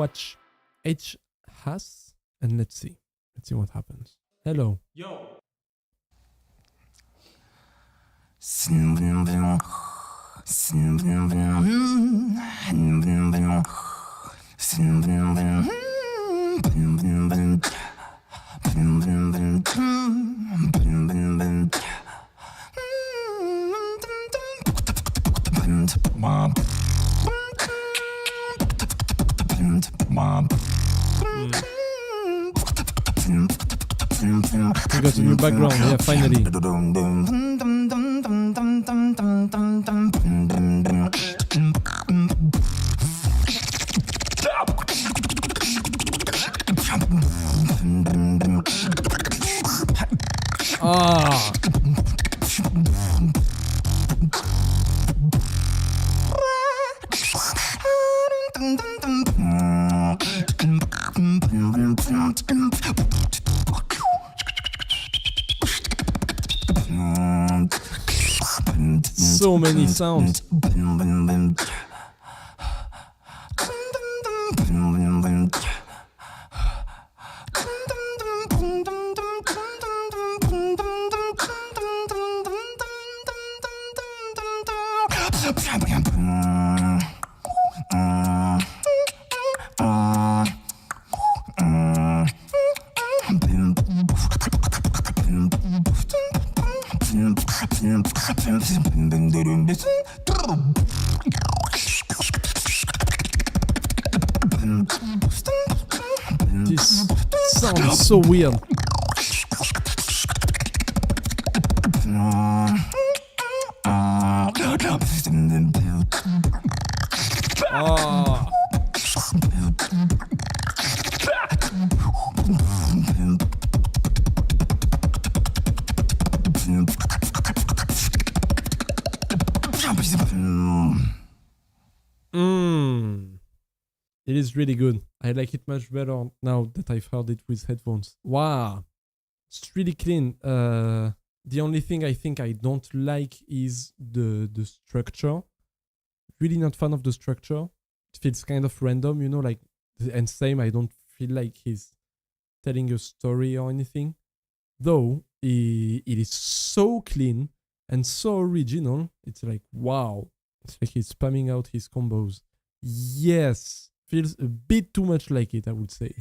watch H has and let's see what happens. Hello. Yo. We got a new background, yeah, finally. Ah. So many sounds. This sounds so weird. Oh. It is really good. I like it much better now that I've heard it with headphones. Wow. It's really clean. The only thing I think I don't like is the structure. Really not fan of the structure. It feels kind of random, you know, like, and same, I don't feel like he's telling a story or anything. Though, it is so clean and so original. It's like, wow. It's like he's spamming out his combos. Yes. Feels a bit too much like it, I would say.